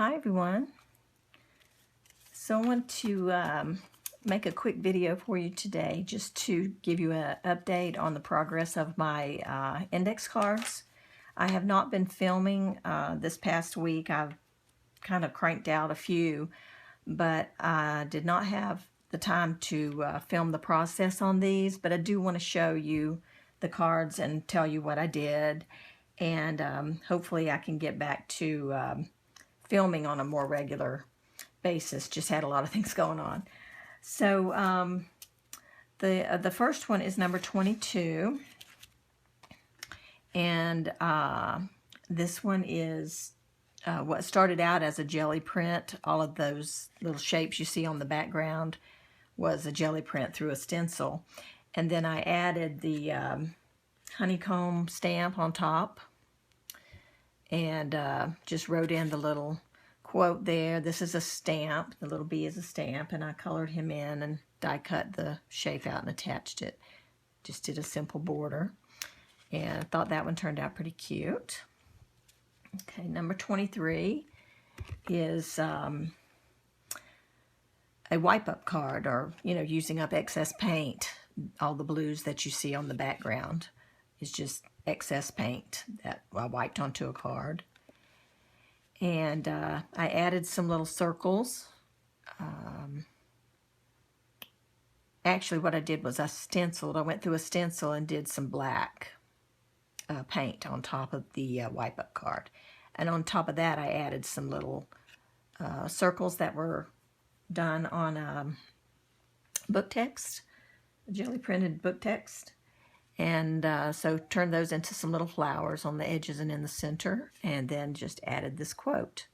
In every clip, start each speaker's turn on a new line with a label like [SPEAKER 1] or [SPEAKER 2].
[SPEAKER 1] Hi everyone. So I want to make a quick video for you today just to give you an update on the progress of my index cards. I have not been filming this past week. I've kind of cranked out a few, but I did not have the time to film the process on these, but I do want to show you the cards and tell you what I did, and hopefully I can get back to filming on a more regular basis. Just had a lot of things going on. So the first one is number 22, and this one is what started out as a jelly print. All of those little shapes you see on the background was a jelly print through a stencil, and then I added the honeycomb stamp on top and just wrote in the little quote there. This is a stamp. The little bee is a stamp, and I colored him in and die cut the shape out and attached it. Just did a simple border, and I thought that one turned out pretty cute. Okay, number 23 is a wipe-up card, or using up excess paint. All the blues that you see on the background is just excess paint that I wiped onto a card. And I added some little circles. Actually, what I did was I went through a stencil and did some black paint on top of the wipe-up card. And on top of that, I added some little circles that were done on book text, jelly printed book text. And so turned those into some little flowers on the edges and in the center, and then just added this quote.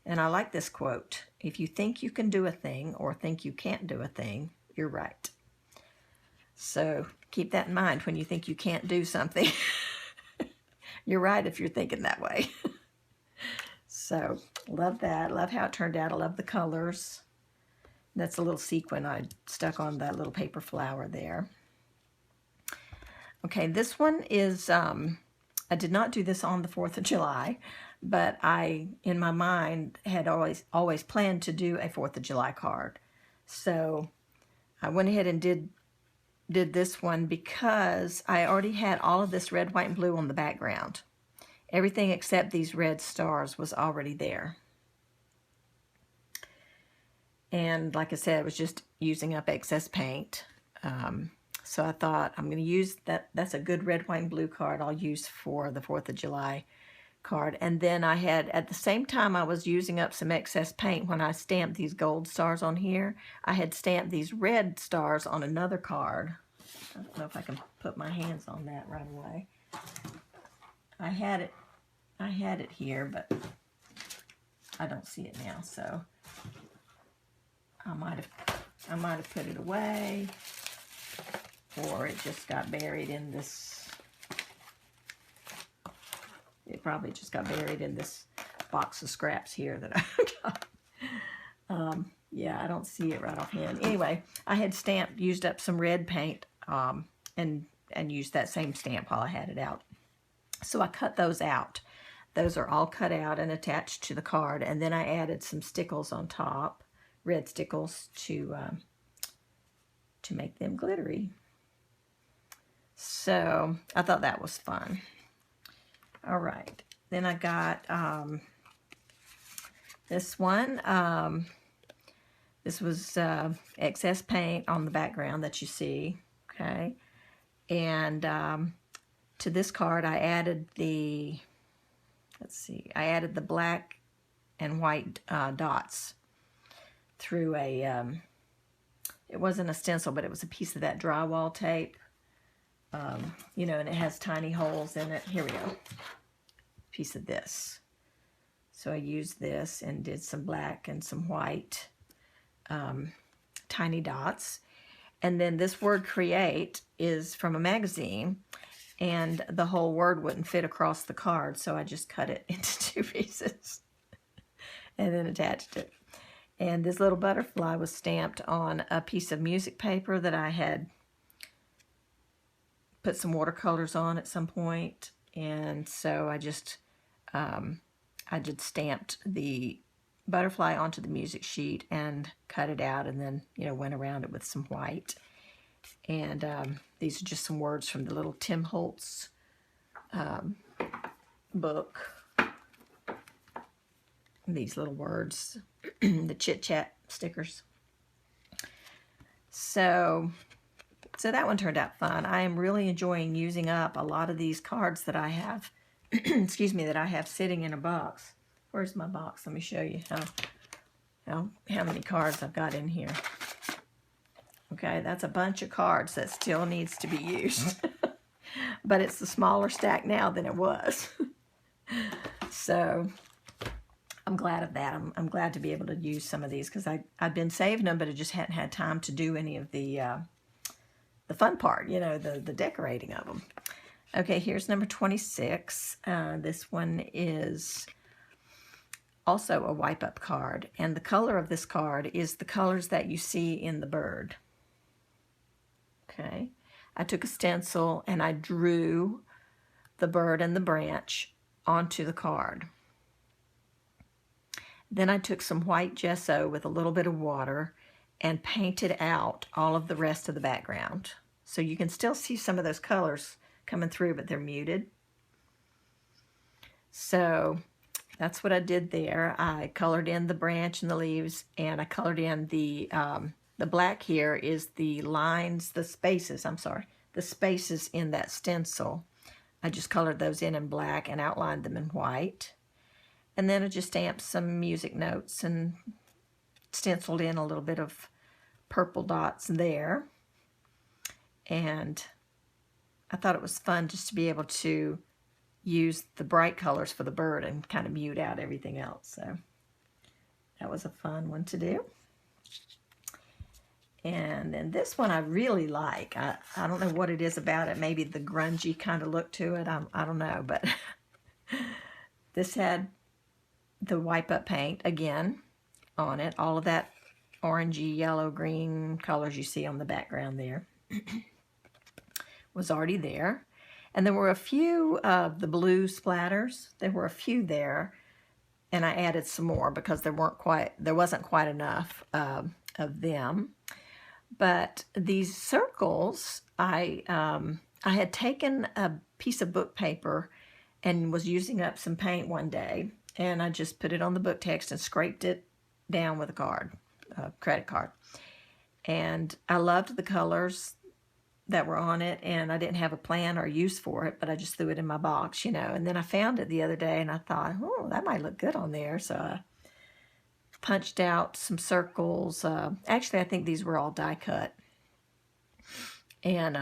[SPEAKER 1] And I like this quote: if you think you can do a thing or think you can't do a thing, you're right. So keep that in mind when you think you can't do something. You're right if you're thinking that way. So love that. Love how it turned out. I love the colors. That's a little sequin I stuck on that little paper flower there. Okay, this one is, I did not do this on the 4th of July, but I, in my mind, had always planned to do a 4th of July card. So I went ahead and did this one because I already had all of this red, white, and blue on the background. Everything except these red stars was already there. And like I said, it was just using up excess paint. So I thought I'm going to use that. That's a good red, white, and blue card I'll use for the 4th of July card. And then I had, at the same time I was using up some excess paint when I stamped these gold stars on here, I had stamped these red stars on another card. I don't know if I can put my hands on that right away. I had it here, but I don't see it now, so I might have put it away, or it just got buried in this. It probably just got buried in this box of scraps here that I got. Yeah, I don't see it right offhand. Anyway, I had used up some red paint, and used that same stamp while I had it out. So I cut those out. Those are all cut out and attached to the card, and then I added some stickles on top, red stickles, to make them glittery. So I thought that was fun. All right, then I got this one. This was excess paint on the background that you see, okay? And to this card I added the, I added the black and white dots through a, it wasn't a stencil, but it was a piece of that drywall tape. And it has tiny holes in it. Here we go. Piece of this. So I used this and did some black and some white tiny dots. And then this word create is from a magazine, and the whole word wouldn't fit across the card, so I just cut it into 2 pieces and then attached it. And this little butterfly was stamped on a piece of music paper that I had put some watercolors on at some point, and so I just stamped the butterfly onto the music sheet and cut it out, and then, you know, went around it with some white. And these are just some words from the little Tim Holtz book. These little words, the chit-chat stickers. So that one turned out fun. I am really enjoying using up a lot of these cards that I have, excuse me, that I have sitting in a box. Where's my box? Let me show you how many cards I've got in here. Okay, that's a bunch of cards that still needs to be used. But it's a smaller stack now than it was. So I'm glad of that. I'm glad to be able to use some of these, because I've been saving them, but I just hadn't had time to do any of the fun part, you know, the decorating of them. Okay, here's number 26. This one is also a wipe-up card, and the color of this card is the colors that you see in the bird. Okay, I took a stencil and I drew the bird and the branch onto the card. Then I took some white gesso with a little bit of water and painted out all of the rest of the background. So you can still see some of those colors coming through, but they're muted. So that's what I did there. I colored in the branch and the leaves, and I colored in the black here is the lines, the spaces in that stencil. I just colored those in black and outlined them in white. And then I just stamped some music notes and stenciled in a little bit of purple dots there. And I thought it was fun just to be able to use the bright colors for the bird and kind of mute out everything else. So that was a fun one to do. And then this one I really like. I don't know what it is about it. Maybe the grungy kind of look to it. I don't know. But this had the wipe-up paint again on it. All of that orangey, yellow, green colors you see on the background there was already there. And there were a few of the blue splatters. There were a few there. And I added some more because there wasn't quite enough of them. But these circles, I had taken a piece of book paper and was using up some paint one day, and I just put it on the book text and scraped it down with a credit card. And I loved the colors that were on it, and I didn't have a plan or use for it, but I just threw it in my box, you know. And then I found it the other day, and I thought, oh, that might look good on there. So I punched out some circles. Actually, I think these were all die cut, and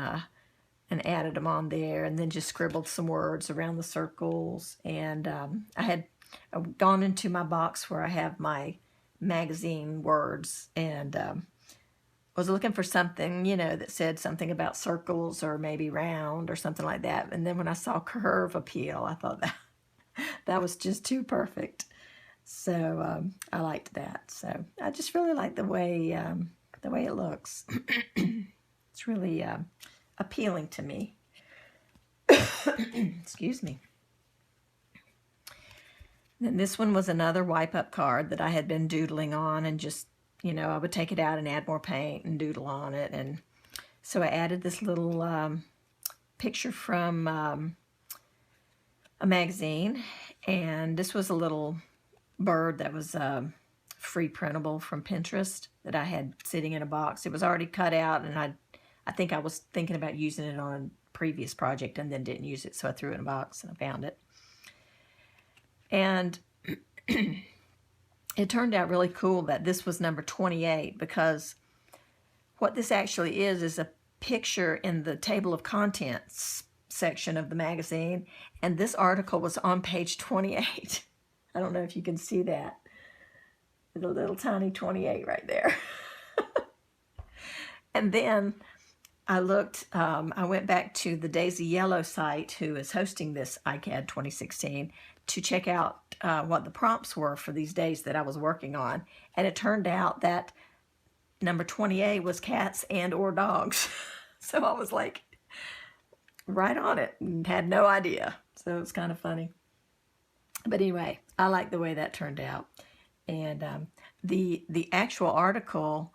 [SPEAKER 1] added them on there, and then just scribbled some words around the circles. And I had gone into my box where I have my magazine words, and was looking for something, you know, that said something about circles or maybe round or something like that. And then when I saw curve appeal, I thought that was just too perfect. So I liked that. So I just really like the way it looks. It's really appealing to me. Excuse me. Then this one was another wipe-up card that I had been doodling on, and just, you know, I would take it out and add more paint and doodle on it. And so I added this little picture from a magazine, and this was a little bird that was free printable from Pinterest that I had sitting in a box. It was already cut out, and I think I was thinking about using it on a previous project and then didn't use it, so I threw it in a box and I found it. And it turned out really cool that this was number 28, because what this actually is a picture in the table of contents section of the magazine, and this article was on page 28. I don't know if you can see that. There's a little tiny 28 right there. And then I looked, I went back to the Daisy Yellow site, who is hosting this ICAD 2016, to check out what the prompts were for these days that I was working on. And it turned out that number 28 was cats and or dogs. So I was like right on it and had no idea. So it was kind of funny. But anyway, I like the way that turned out. And the actual article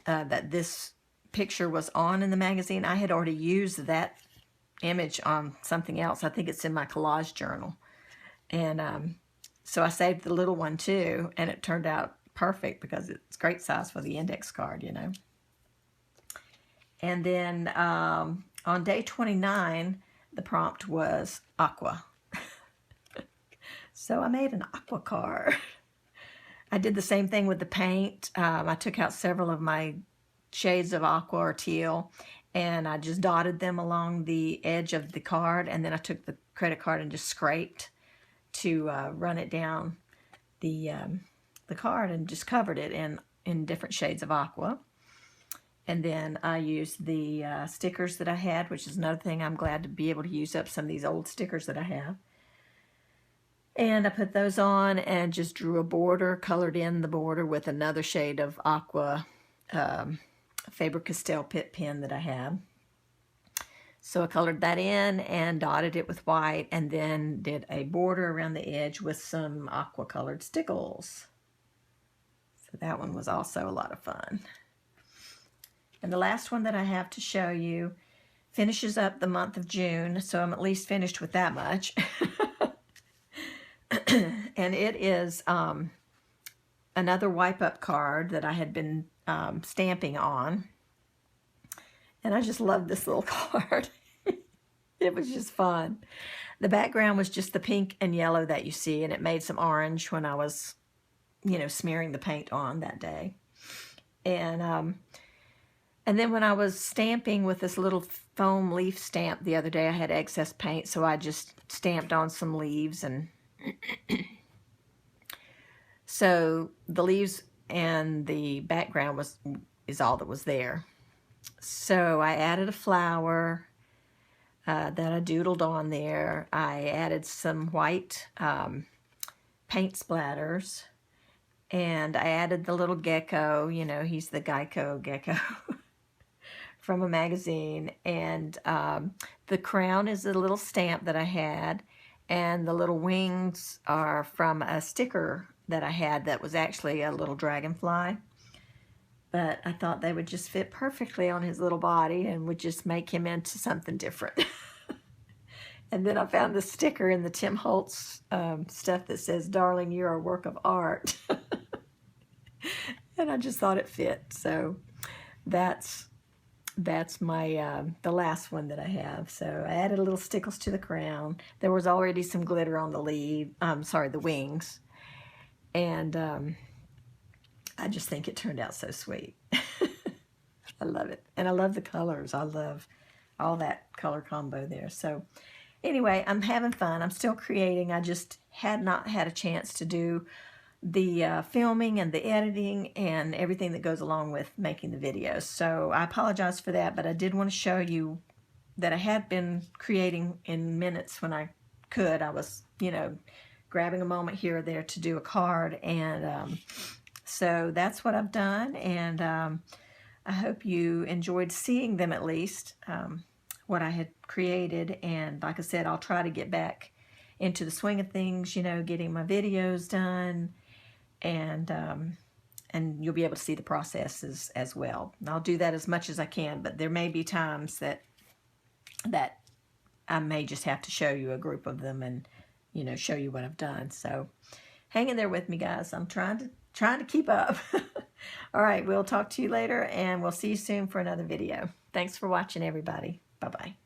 [SPEAKER 1] that this picture was on in the magazine, I had already used that image on something else. I think it's in my collage journal. And so I saved the little one too, and it turned out perfect because it's great size for the index card, you know. And then on day 29, the prompt was aqua. So I made an aqua card. I did the same thing with the paint. I took out several of my shades of aqua or teal, and I just dotted them along the edge of the card, and then I took the credit card and just scraped to run it down the card and just covered it in different shades of aqua. And then I used the stickers that I had, which is another thing. I'm glad to be able to use up some of these old stickers that I have. And I put those on and just drew a border, colored in the border with another shade of aqua Faber-Castell Pitt pen that I have. So I colored that in and dotted it with white, and then did a border around the edge with some aqua colored stickles. So that one was also a lot of fun. And the last one that I have to show you finishes up the month of June, so I'm at least finished with that much. And it is another wipe-up card that I had been stamping on. And I just love this little card. It was just fun. The background was just the pink and yellow that you see, and it made some orange when I was, you know, smearing the paint on that day. And then when I was stamping with this little foam leaf stamp the other day, I had excess paint, so I just stamped on some leaves. And so the leaves and the background is all that was there. So I added a flower that I doodled on there. I added some white paint splatters, and I added the little gecko. You know, he's the Geico gecko from a magazine. And the crown is a little stamp that I had, and the little wings are from a sticker that I had that was actually a little dragonfly. But I thought they would just fit perfectly on his little body and would just make him into something different. And then I found the sticker in the Tim Holtz stuff that says, "Darling, you're a work of art." And I just thought it fit. So that's my the last one that I have. So I added a little stickles to the crown. There was already some glitter on the the wings. And I just think it turned out so sweet. I love it. And I love the colors. I love all that color combo there. So anyway, I'm having fun. I'm still creating. I just had not had a chance to do the filming and the editing and everything that goes along with making the videos. So I apologize for that, but I did want to show you that I had been creating in minutes when I could. I was, you know, grabbing a moment here or there to do a card. And so that's what I've done. And I hope you enjoyed seeing them, at least, what I had created. And like I said, I'll try to get back into the swing of things, you know, getting my videos done. And you'll be able to see the processes as well. And I'll do that as much as I can, but there may be times that I may just have to show you a group of them and, you know, show you what I've done. So hang in there with me, guys. I'm trying to keep up. All right, we'll talk to you later, and we'll see you soon for another video. Thanks for watching, everybody. Bye-bye.